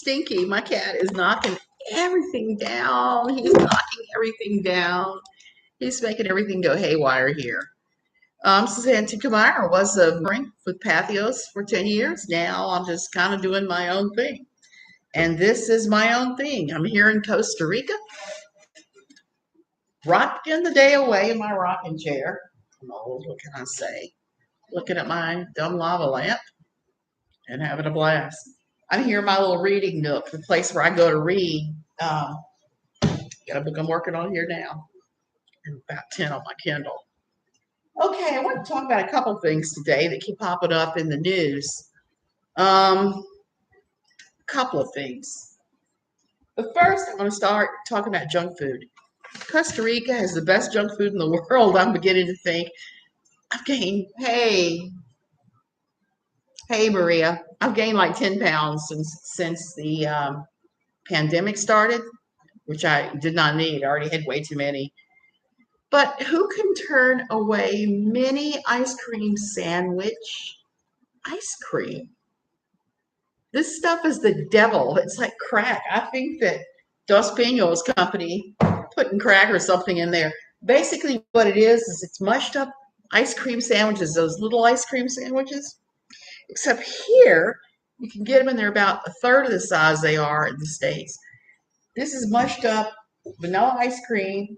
Stinky, my cat, is knocking everything down. He's knocking everything down. He's making everything go haywire here. Suzanne Meyer was a Marine with Pathos for 10 years. Now I'm just kind of doing my own thing. And this is my own thing. I'm here in Costa Rica, rocking the day away in my rocking chair. I'm old, what can I say? Looking at my dumb lava lamp and having a blast. I'm here in my little reading nook, the place where I go to read. Got a book I'm working on here now, and about 10 on my Kindle. Okay, I want to talk about a couple things today that keep popping up in the news. A couple of things. But first, I'm going to start talking about junk food. Costa Rica has the best junk food in the world. I'm beginning to think I've gained, hey Maria, I've gained like 10 pounds since the pandemic started, which I did not need. I already had way too many. But who can turn away mini ice cream sandwich ice cream? This stuff is the devil. It's like crack. I think that Dos Pinos company putting crack or something in there. Basically what it is it's mushed up ice cream sandwiches, those little ice cream sandwiches. Except here, you can get them and they're about a third of the size they are in the States. This is mushed up vanilla ice cream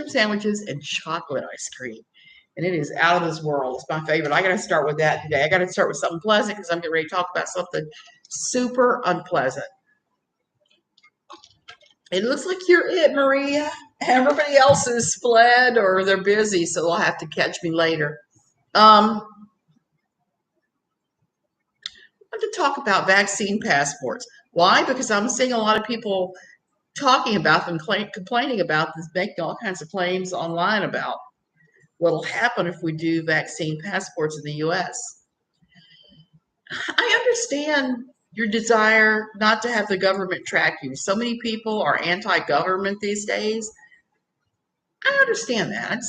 sandwiches, and chocolate ice cream. And it is out of this world. It's my favorite. I got to start with that today. I got to start with something pleasant because I'm getting ready to talk about something super unpleasant. It looks like you're it, Maria. Everybody else is fled or they're busy, so they'll have to catch me later. I want to talk about vaccine passports. Why? Because I'm seeing a lot of people talking about them, complaining about this, making all kinds of claims online about what'll happen if we do vaccine passports in the U.S. I understand your desire not to have the government track you. So many people are anti-government these days. I understand that.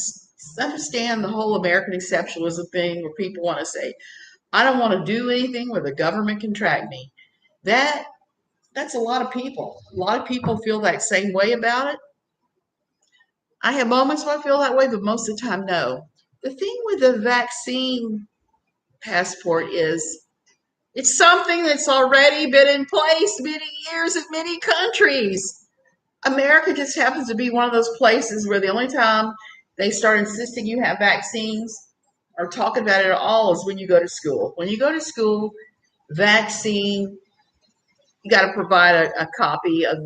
I understand the whole American exceptionalism thing where people want to say, I don't want to do anything where the government can track me. That's a lot of people. A lot of people feel that same way about it. I have moments where I feel that way, but most of the time, no. The thing with the vaccine passport is it's something that's already been in place many years in many countries. America just happens to be one of those places where the only time they start insisting you have vaccines or talking about it at all is when you go to school. When you go to school, vaccine, you got to provide a copy of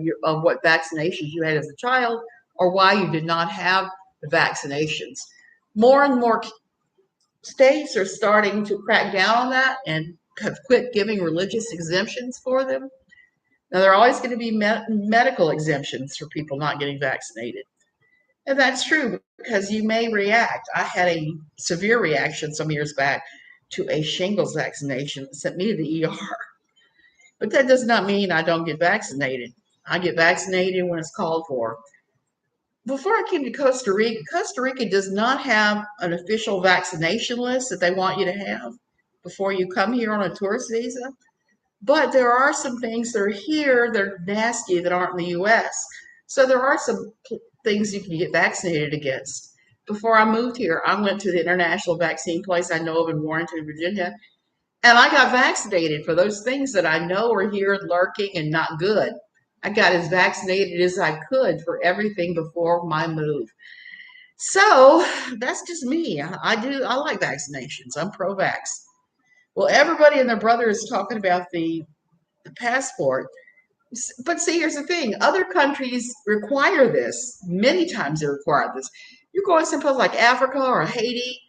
what vaccinations you had as a child or why you did not have the vaccinations. More and more states are starting to crack down on that and have quit giving religious exemptions for them. Now, there are always going to be medical exemptions for people not getting vaccinated. And that's true because you may react. I had a severe reaction some years back to a shingles vaccination that sent me to the ER. But that does not mean I don't get vaccinated. I get vaccinated when it's called for. Before I came to Costa Rica does not have an official vaccination list that they want you to have before you come here on a tourist visa. But there are some things that are here that are nasty that aren't in the U.S. So there are some things you can get vaccinated against. Before I moved here, I went to the international vaccine place I know of in Warrenton, Virginia, and I got vaccinated for those things that I know are here lurking and not good. I got as vaccinated as I could for everything before my move. So that's just me. I like vaccinations. I'm pro-vax. Well, everybody and their brother is talking about the passport. But see, here's the thing. Other countries require this. Many times they require this. You go to someplace like Africa or Haiti,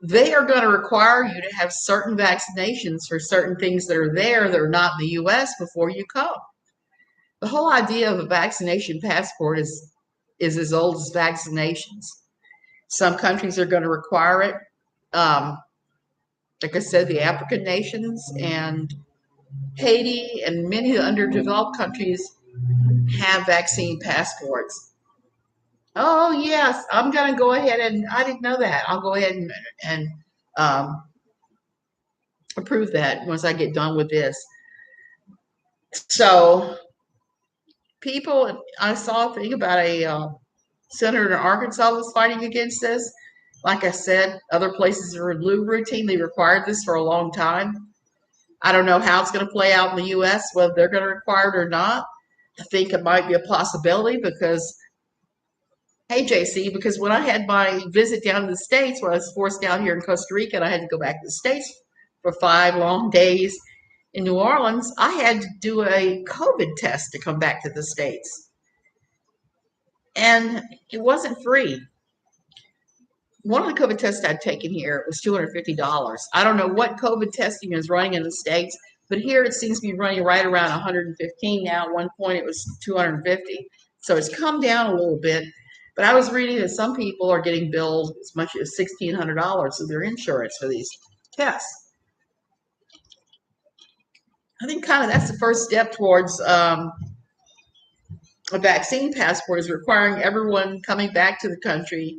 they are going to require you to have certain vaccinations for certain things that are there that are not in the U.S. before you come. The whole idea of a vaccination passport is as old as vaccinations. Some countries are going to require it. Like I said, the African nations and Haiti and many of the underdeveloped countries have vaccine passports. Oh, yes, I'm going to go ahead and, I didn't know that. I'll go ahead and approve that once I get done with this. So people, I saw a thing about a senator in Arkansas was fighting against this. Like I said, other places are routinely required this for a long time. I don't know how it's going to play out in the U.S., whether they're going to require it or not. I think it might be a possibility because, hey, JC, because when I had my visit down to the States, when I was forced down here in Costa Rica and I had to go back to the States for 5 long days in New Orleans, I had to do a COVID test to come back to the States. And it wasn't free. One of the COVID tests I'd taken here was $250. I don't know what COVID testing is running in the States, but here it seems to be running right around 115 now. At one point it was 250. So it's come down a little bit. But I was reading that some people are getting billed as much as $1,600 of their insurance for these tests. I think kind of that's the first step towards a vaccine passport, is requiring everyone coming back to the country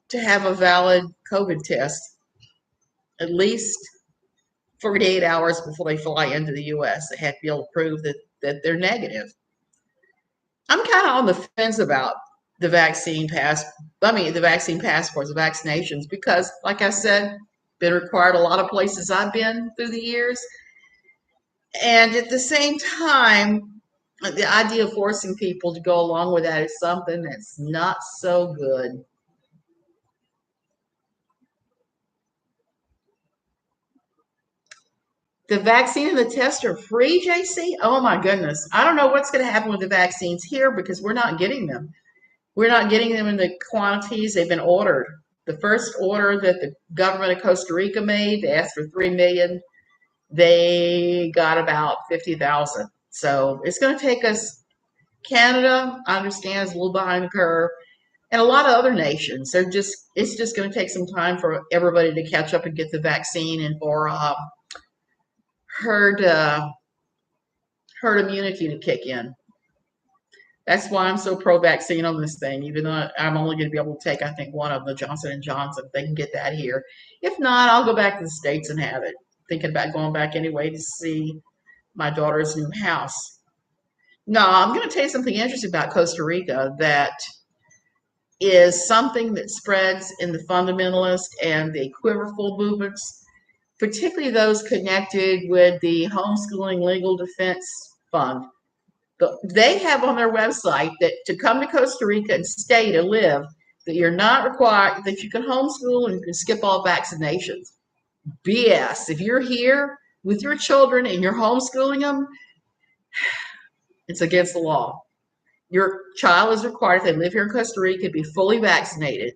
to have a valid COVID test at least 48 hours before they fly into the U.S. They have to be able to prove that they're negative. I'm kind of on the fence about the vaccine the vaccine passports, the vaccinations, because, like I said, been required a lot of places I've been through the years, and at the same time, the idea of forcing people to go along with that is something that's not so good. The vaccine and the test are free, JC? Oh my goodness. I don't know what's going to happen with the vaccines here because we're not getting them. We're not getting them in the quantities they've been ordered. The first order that the government of Costa Rica made, they asked for 3 million. They got about 50,000. So it's going to take us, Canada, I understand, is a little behind the curve, and a lot of other nations. It's just going to take some time for everybody to catch up and get the vaccine, and for herd herd immunity to kick in. That's why I'm so pro-vaccine on this thing, even though I'm only going to be able to take, I think, one of the Johnson and Johnson. If they can get that here. If not, I'll go back to the States and have it. Thinking about going back anyway to see my daughter's new house. No, I'm going to tell you something interesting about Costa Rica that is something that spreads in the fundamentalist and the equivocal movements, particularly those connected with the Homeschooling Legal Defense Fund. They have on their website that to come to Costa Rica and stay to live, that you're not required, that you can homeschool and you can skip all vaccinations. BS. If you're here with your children and you're homeschooling them, it's against the law. Your child is required, if they live here in Costa Rica, to be fully vaccinated.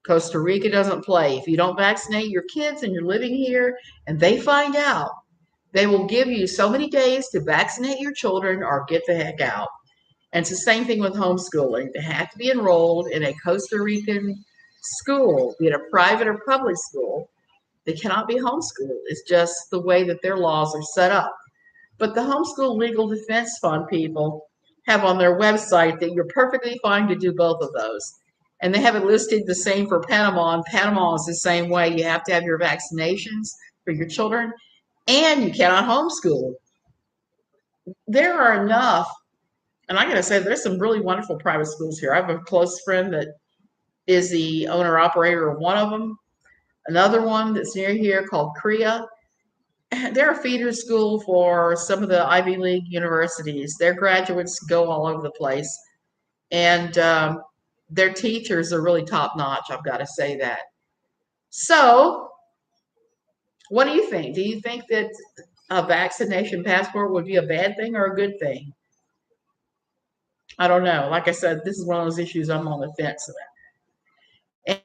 Costa Rica doesn't play. If you don't vaccinate your kids and you're living here and they find out, they will give you so many days to vaccinate your children or get the heck out. And it's the same thing with homeschooling. They have to be enrolled in a Costa Rican school, be it a private or public school. They cannot be homeschooled. It's just the way that their laws are set up. But the Homeschool Legal Defense Fund people have on their website that you're perfectly fine to do both of those. And they have it listed the same for Panama, and Panama is the same way. You have to have your vaccinations for your children, and you cannot homeschool. There are enough, and I gotta say, there's some really wonderful private schools here. I have a close friend that is the owner operator of one of them. Another one that's near here called Rica. They're a feeder school for some of the Ivy League universities. Their graduates go all over the place, and their teachers are really top notch. I've got to say that. So, what do you think? Do you think that a vaccination passport would be a bad thing or a good thing? I don't know. Like I said, this is one of those issues I'm on the fence about.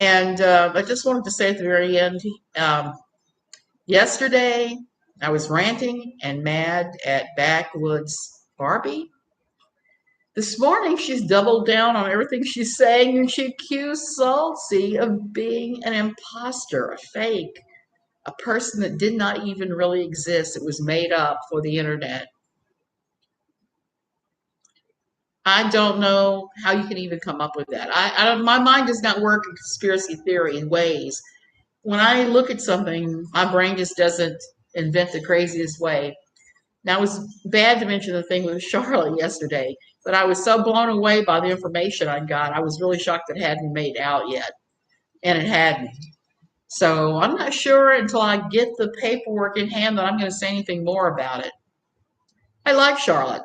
And I just wanted to say at the very end, yesterday I was ranting and mad at Backwoods Barbie. This morning she's doubled down on everything she's saying, and she accused Salty of being an imposter, a fake, a person that did not even really exist. It was made up for the internet. I don't know how you can even come up with that. My mind does not work in conspiracy theory in ways. When I look at something, my brain just doesn't invent the craziest way. Now, it was bad to mention the thing with Charlotte yesterday, but I was so blown away by the information I got. I was really shocked it hadn't made out yet, and it hadn't. So I'm not sure until I get the paperwork in hand that I'm going to say anything more about it. I like Charlotte.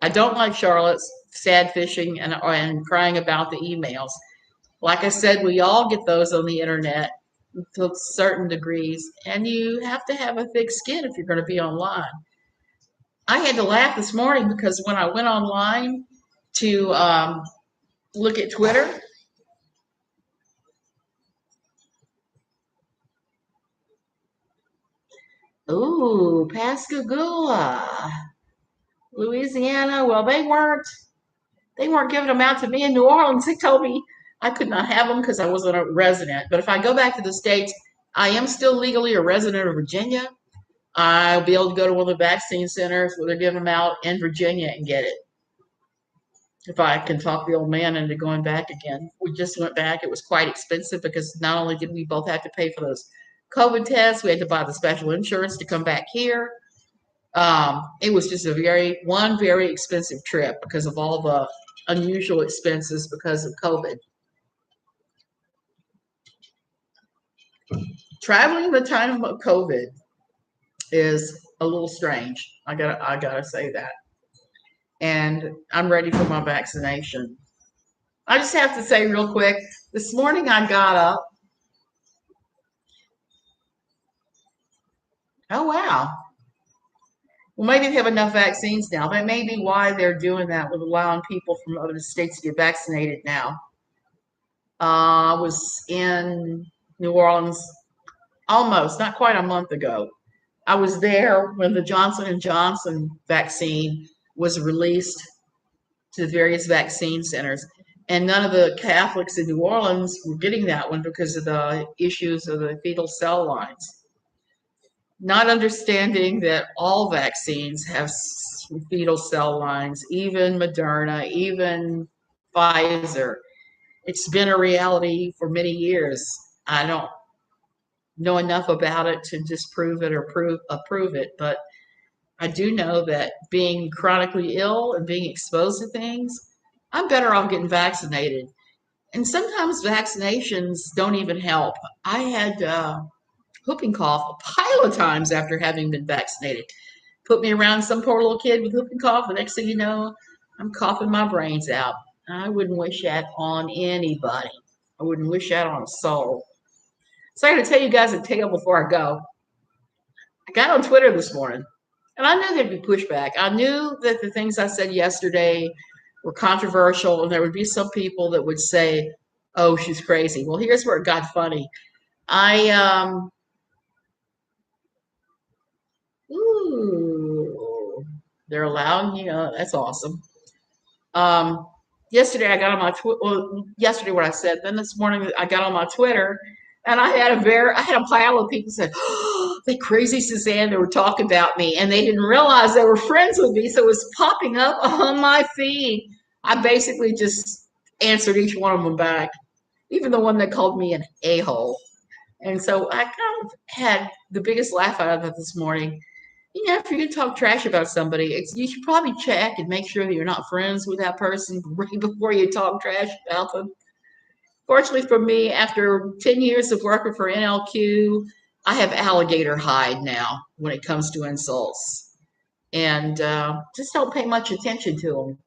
I don't like Charlotte's sad fishing and crying about the emails. Like I said, we all get those on the internet to certain degrees, and you have to have a thick skin if you're going to be online. I had to laugh this morning because when I went online to look at Twitter, ooh, Pascagoula, Louisiana. Well, they weren't giving them out to me in New Orleans. They told me I could not have them because I wasn't a resident. But if I go back to the States, I am still legally a resident of Virginia. I'll be able to go to one of the vaccine centers where they're giving them out in Virginia and get it. If I can talk the old man into going back again. We just went back. It was quite expensive because not only did we both have to pay for those COVID tests, we had to buy the special insurance to come back here. It was just very expensive trip because of all the unusual expenses because of COVID. Traveling in the time of COVID is a little strange. I gotta say that. And I'm ready for my vaccination. I just have to say real quick, this morning I got up. Oh wow. Well, maybe they have enough vaccines now. That may be why they're doing that with allowing people from other states to get vaccinated now. I was in New Orleans almost, not quite a month ago. I was there when the Johnson and Johnson vaccine was released to the various vaccine centers. And none of the Catholics in New Orleans were getting that one because of the issues of the fetal cell lines. Not understanding that all vaccines have fetal cell lines, even Moderna, even Pfizer. It's been a reality for many years. I don't know enough about it to disprove it or approve it, but I do know that being chronically ill and being exposed to things, I'm better off getting vaccinated. And sometimes vaccinations don't even help. I had whooping cough a pile of times after having been vaccinated. Put me around some poor little kid with whooping cough. The next thing you know, I'm coughing my brains out. I wouldn't wish that on anybody. I wouldn't wish that on a soul. So I got to tell you guys a tale before I go. I got on Twitter this morning, and I knew there'd be pushback. I knew that the things I said yesterday were controversial, and there would be some people that would say, "Oh, she's crazy." Well, here's where it got funny. I ooh, they're allowing that's awesome. Um, yesterday I got on my yesterday what I said. Then this morning I got on my Twitter, and I had a pile of people said, "Oh, they crazy Suzanne." They were talking about me, and they didn't realize they were friends with me, so it was popping up on my feed. I basically just answered each one of them back, even the one that called me an a-hole. And so I kind of had the biggest laugh out of it this morning. If you're gonna talk trash about somebody, you should probably check and make sure that you're not friends with that person right before you talk trash about them. Fortunately for me, after 10 years of working for NLQ, I have alligator hide now when it comes to insults. And just don't pay much attention to them.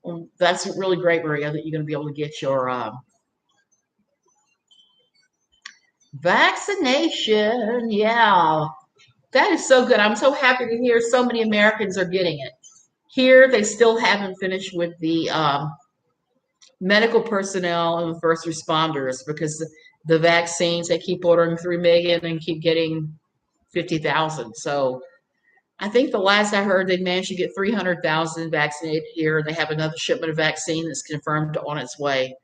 Well, that's really great, Maria, that you're going to be able to get your vaccination. Yeah, that is so good. I'm so happy to hear so many Americans are getting it. Here, they still haven't finished with the medical personnel and the first responders because the vaccines, they keep ordering 3 million and keep getting 50,000. So I think the last I heard, they managed to get 300,000 vaccinated here, and they have another shipment of vaccine that's confirmed on its way.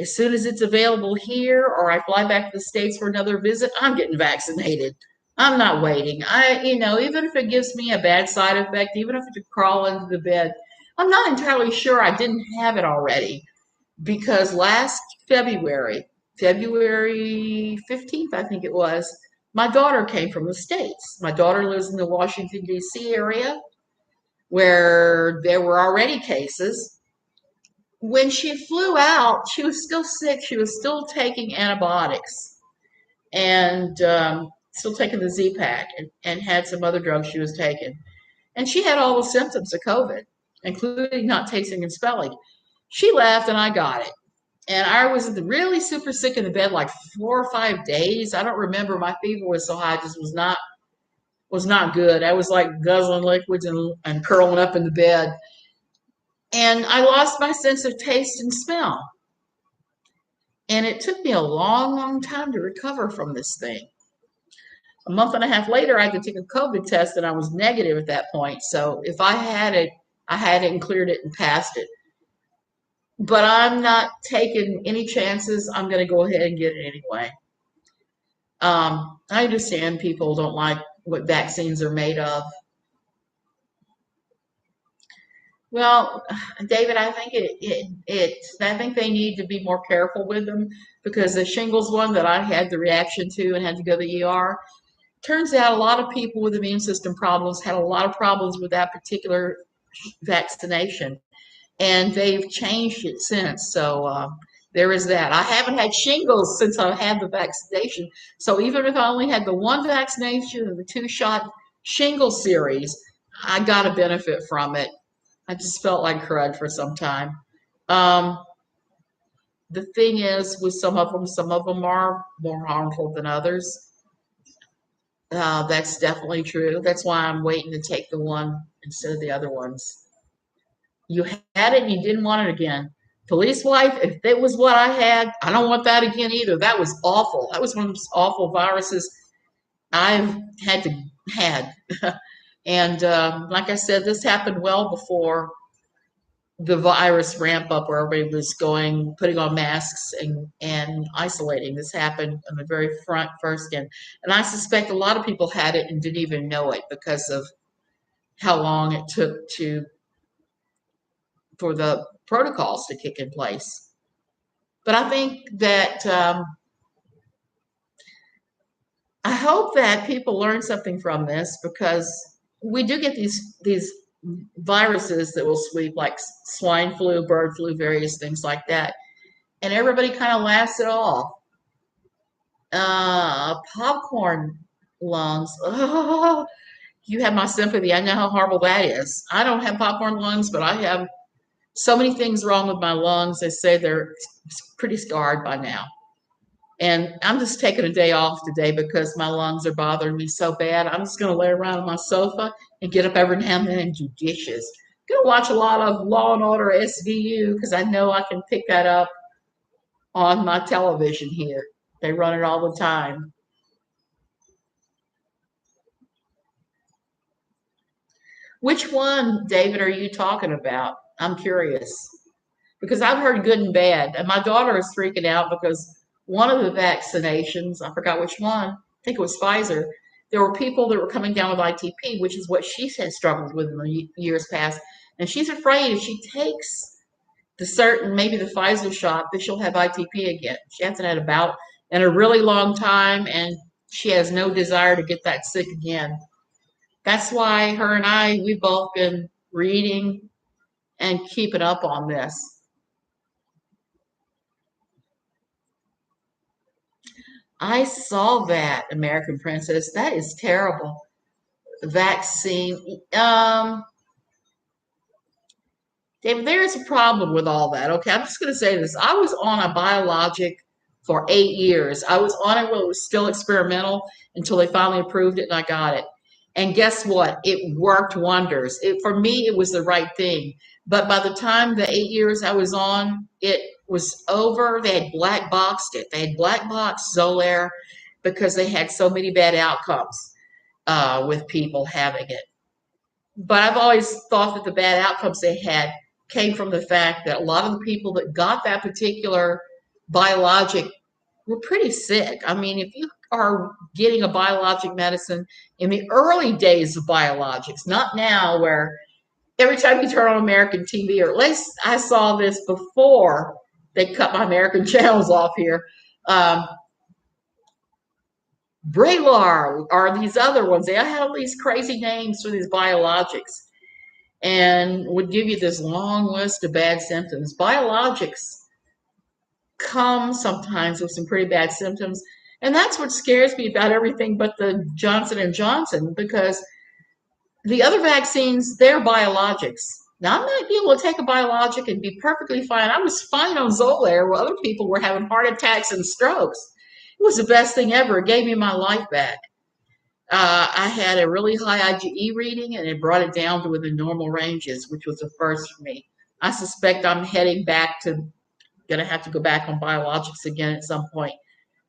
As soon as it's available here, or I fly back to the States for another visit, I'm getting vaccinated. I'm not waiting. Even if it gives me a bad side effect, even if it crawl into the bed, I'm not entirely sure I didn't have it already because last February, February 15th, I think it was, my daughter came from the States. My daughter lives in the Washington, D.C. area where there were already cases. When she flew out, she was still sick. She was still taking antibiotics and still taking the Z-Pack and had some other drugs she was taking. And she had all the symptoms of COVID, including not tasting and spelling. She left and I got it. And I was really super sick in the bed like 4 or 5 days. I don't remember. My fever was so high, it just was not good. I was like guzzling liquids and curling up in the bed. And I lost my sense of taste and smell. And it took me a long, long time to recover from this thing. A month and a half later, I had to take a COVID test, and I was negative at that point. So if I had it, I had it and cleared it and passed it. But I'm not taking any chances. I'm going to go ahead and get it anyway. I understand people don't like what vaccines are made of. Well, David, I think I think they need to be more careful with them because the shingles one that I had the reaction to and had to go to the ER, turns out a lot of people with immune system problems had a lot of problems with that particular vaccination, and they've changed it since. So there is that. I haven't had shingles since I had the vaccination. So even if I only had the one vaccination and the two-shot shingle series, I got a benefit from it. I just felt like crud for some time. Um, the thing is, with some of them are more harmful than others. That's definitely true. That's why I'm waiting to take the one instead of the other ones. You had it and you didn't want it again. Police wife, if it was what I had, I don't want that again either. That was awful. That was one of those awful viruses I've had. And like I said, this happened well before the virus ramp up where everybody was putting on masks and isolating. This happened on the very first end. And I suspect a lot of people had it and didn't even know it because of how long it took for the protocols to kick in place. But I think that I hope that people learn something from this because we do get these viruses that will sweep like swine flu, bird flu, various things like that, and everybody kind of laughs it off. Popcorn lungs. Oh, you have my sympathy. I know how horrible that is. I don't have popcorn lungs, but I have so many things wrong with my lungs. They say they're pretty scarred by now. And I'm just taking a day off today because my lungs are bothering me so bad. I'm just going to lay around on my sofa and get up every now and then and do dishes. I'm going to watch a lot of Law and Order SVU because I know I can pick that up on my television here. They run it all the time. Which one, David, are you talking about? I'm curious because I've heard good and bad. And my daughter is freaking out because one of the vaccinations, I forgot which one, I think it was Pfizer, there were people that were coming down with ITP, which is what she had struggled with in the years past. And she's afraid if she takes maybe the Pfizer shot, that she'll have ITP again. She hasn't had a bout in a really long time, and she has no desire to get that sick again. That's why her and we've both been reading and keeping up on this. I saw that, American Princess. That is terrible. Vaccine. David, there is a problem with all that. Okay, I'm just going to say this. I was on a biologic for 8 years. I was on it when it was still experimental until they finally approved it and I got it. And guess what? It worked wonders. For me, it was the right thing. But by the time the 8 years I was on, it was over. They had black boxed it. They had black boxed Xolair because they had so many bad outcomes with people having it. But I've always thought that the bad outcomes they had came from the fact that a lot of the people that got that particular biologic were pretty sick. I mean, if you are getting a biologic medicine in the early days of biologics, not now where every time you turn on American TV, or at least I saw this before they cut my American channels off here. Um, Braylor or these other ones. They had all these crazy names for these biologics and would give you this long list of bad symptoms. Biologics come sometimes with some pretty bad symptoms. And that's what scares me about everything but the Johnson and Johnson, because the other vaccines, they're biologics. Now, I might be able to take a biologic and be perfectly fine. I was fine on Xolair while other people were having heart attacks and strokes. It was the best thing ever. It gave me my life back. I had a really high IgE reading, and it brought it down to within normal ranges, which was a first for me. I suspect I'm heading back to, going to have to go back on biologics again at some point.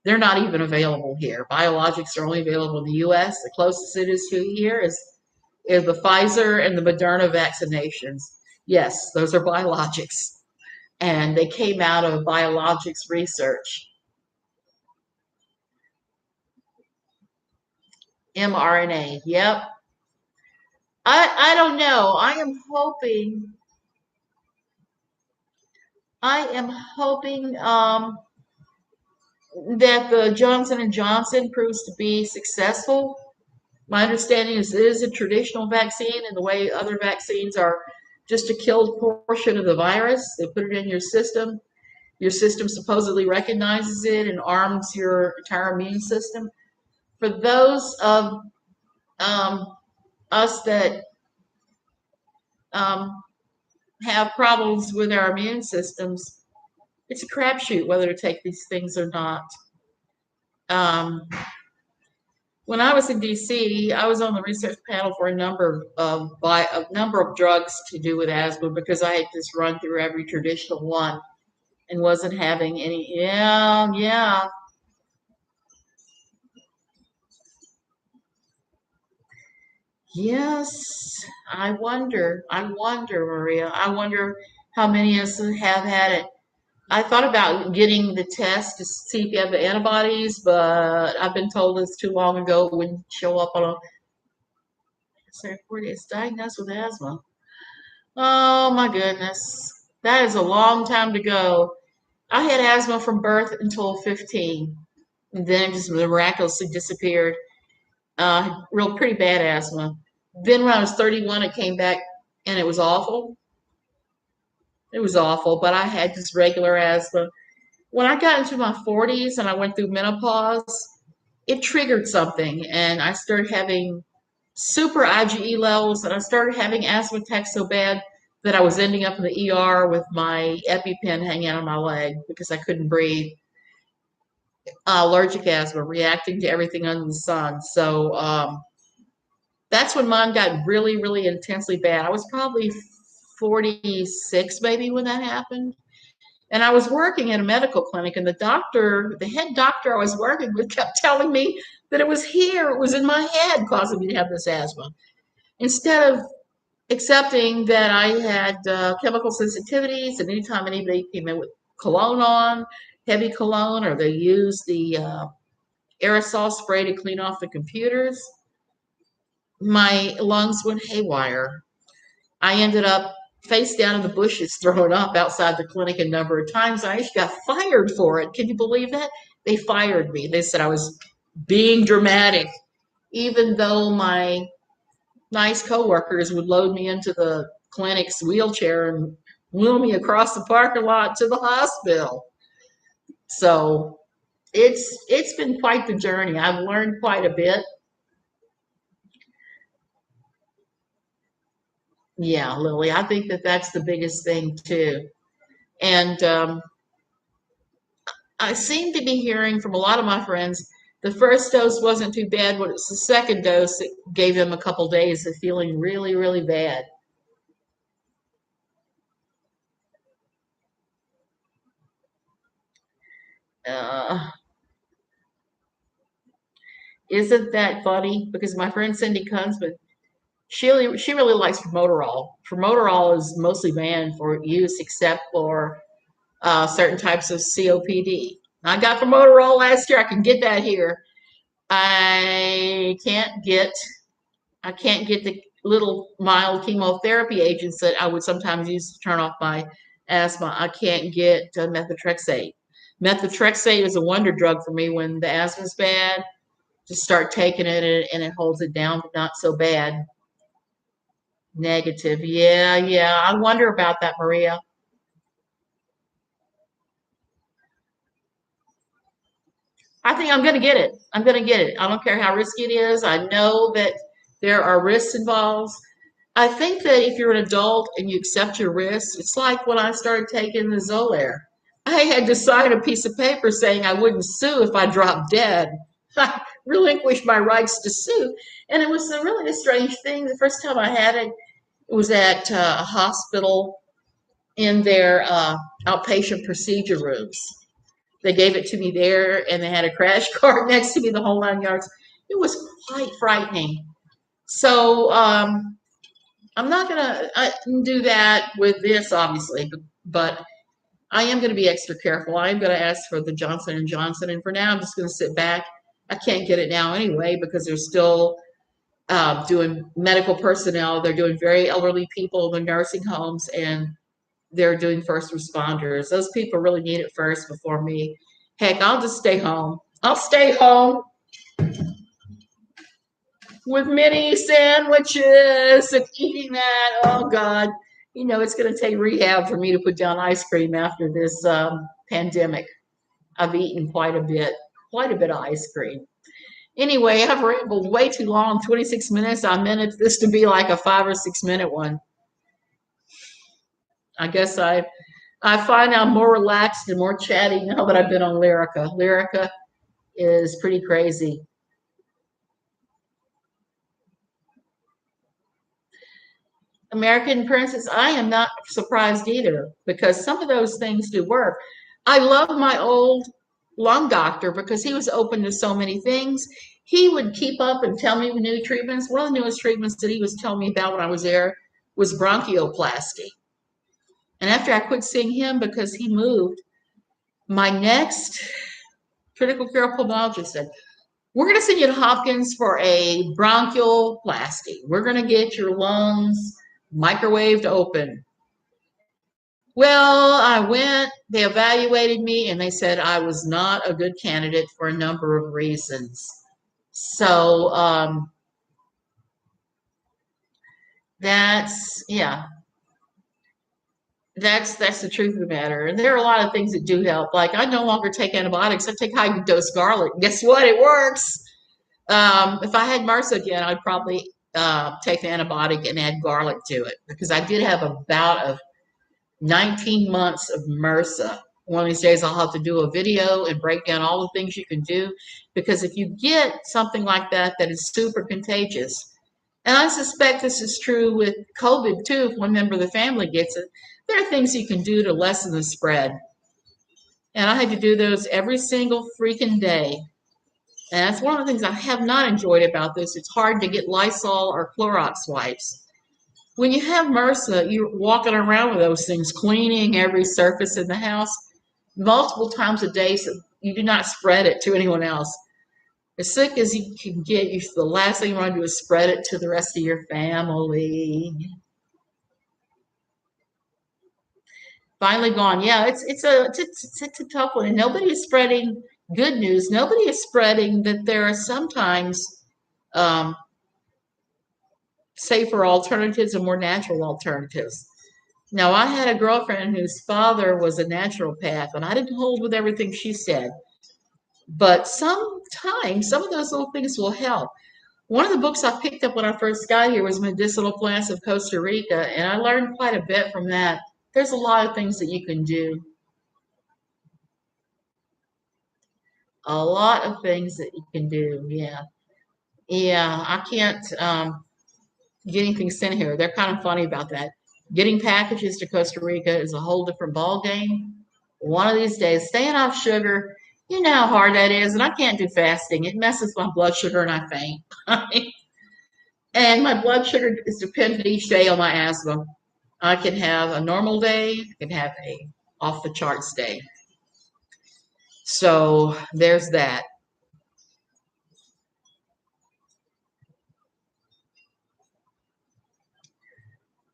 They're not even available here. Biologics are only available in the U.S. The closest it is to here is the Pfizer and the Moderna vaccinations. Yes, those are biologics. And they came out of biologics research. mRNA, yep. I don't know. I am hoping that the Johnson and Johnson proves to be successful. My understanding is it is a traditional vaccine, and the way other vaccines are just a killed portion of the virus. They put it in your system. Your system supposedly recognizes it and arms your entire immune system. For those of um, us that um, have problems with our immune systems, it's a crapshoot whether to take these things or not. Um, when I was in DC, I was on the research panel for a number of drugs to do with asthma because I had just run through every traditional one and wasn't having any. Yeah, yeah. Yes, I wonder, Maria. I wonder how many of us have had it. I thought about getting the test to see if you have the antibodies, but I've been told it's too long ago. It wouldn't show up on a report. It's diagnosed with asthma. Oh my goodness. That is a long time to go. I had asthma from birth until 15, and then it just miraculously disappeared. Real pretty bad asthma. Then when I was 31, it came back and it was awful. It was awful, but I had just regular asthma. When I got into my 40s and I went through menopause, it triggered something and I started having super IgE levels and I started having asthma attacks so bad that I was ending up in the ER with my EpiPen hanging out of my leg because I couldn't breathe. Allergic asthma, reacting to everything under the sun. So that's when mine got really, really intensely bad. I was probably 46 maybe when that happened. And I was working in a medical clinic, and the head doctor I was working with, kept telling me that it was here, it was in my head causing me to have this asthma. Instead of accepting that I had chemical sensitivities, and anytime anybody came in with cologne on, heavy cologne, or they used the aerosol spray to clean off the computers, my lungs went haywire. I ended up face down in the bushes throwing up outside the clinic a number of times. I actually got fired for it. Can you believe that? They fired me. They said I was being dramatic, even though my nice coworkers would load me into the clinic's wheelchair and wheel me across the parking lot to the hospital. So it's been quite the journey. I've learned quite a bit. Yeah, Lily, I think that that's the biggest thing too. And I seem to be hearing from a lot of my friends the first dose wasn't too bad, but it's the second dose that gave them a couple days of feeling really, really bad. Uh, isn't that funny? Because my friend Cindy Kunzman, she really likes Formoterol. Formoterol is mostly banned for use except for certain types of COPD. I got Formoterol last year. I can get that here. I can't get I can't get the little mild chemotherapy agents that I would sometimes use to turn off my asthma. I can't get methotrexate. Methotrexate is a wonder drug for me when the asthma's bad. Just start taking it and it holds it down, but not so bad. Negative. Yeah, yeah. I wonder about that, Maria. I think I'm going to get it. I'm going to get it. I don't care how risky it is. I know that there are risks involved. I think that if you're an adult and you accept your risks, it's like when I started taking the Zolair. I had to sign a piece of paper saying I wouldn't sue if I dropped dead. I relinquished my rights to sue. And it was really a strange thing. The first time I had it, it was at a hospital in their outpatient procedure rooms. They gave it to me there, and they had a crash cart next to me the whole 9 yards. It was quite frightening. So I'm not going to do that with this, obviously, but I am going to be extra careful. I am going to ask for the Johnson and Johnson, and for now, I'm just going to sit back. I can't get it now anyway because they're still doing medical personnel. They're doing very elderly people in the nursing homes, and they're doing first responders. Those people really need it first before me. Heck, I'll just stay home. I'll stay home with mini sandwiches and eating that. Oh God, it's going to take rehab for me to put down ice cream after this pandemic. I've eaten quite a bit of ice cream. Anyway, I've rambled way too long, 26 minutes. I meant this to be like a 5 or 6 minute one. I guess I find I'm more relaxed and more chatty now that I've been on Lyrica. Lyrica is pretty crazy. American Princess, I am not surprised either because some of those things do work. I love my old lung doctor because he was open to so many things. He would keep up and tell me new treatments. One of the newest treatments that he was telling me about when I was there was bronchioplasty. And after I quit seeing him because he moved, my next critical care pulmonologist said, we're going to send you to Hopkins for a bronchioplasty. We're going to get your lungs microwaved open. Well, I went, they evaluated me, and they said I was not a good candidate for a number of reasons. So yeah, that's the truth of the matter. And there are a lot of things that do help. Like I no longer take antibiotics. I take high dose garlic. Guess what? It works. If I had MRSA again, I'd probably take the antibiotic and add garlic to it because I did have a bout of 19 months of MRSA. One of these days, I'll have to do a video and break down all the things you can do because if you get something like that that is super contagious, and I suspect this is true with COVID too, if one member of the family gets it, there are things you can do to lessen the spread. And I had to do those every single freaking day. And that's one of the things I have not enjoyed about this. It's hard to get Lysol or Clorox wipes. When you have MRSA, you're walking around with those things, cleaning every surface in the house multiple times a day so you do not spread it to anyone else. As sick as you can get, the last thing you want to do is spread it to the rest of your family. Finally gone. Yeah, it's a tough one. And nobody is spreading good news. Nobody is spreading that there are sometimes um, safer alternatives and more natural alternatives. Now, I had a girlfriend whose father was a naturopath, and I didn't hold with everything she said. But sometimes some of those little things will help. One of the books I picked up when I first got here was Medicinal Plants of Costa Rica, and I learned quite a bit from that. There's a lot of things that you can do. A lot of things that you can do. Yeah. Yeah. I can't get anything sent here. They're kind of funny about that. Getting packages to Costa Rica is a whole different ball game. One of these days, staying off sugar, you know how hard that is. And I can't do fasting. It messes my blood sugar and I faint. And my blood sugar is dependent each day on my asthma. I can have a normal day, I can have a off the charts day. So there's that.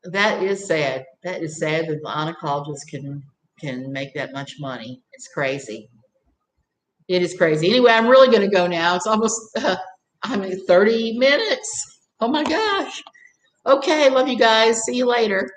That is sad. That is sad that the oncologist can make that much money. It's crazy. It is crazy. Anyway, I'm really going to go now. It's almost, 30 minutes. Oh my gosh. Okay. Love you guys. See you later.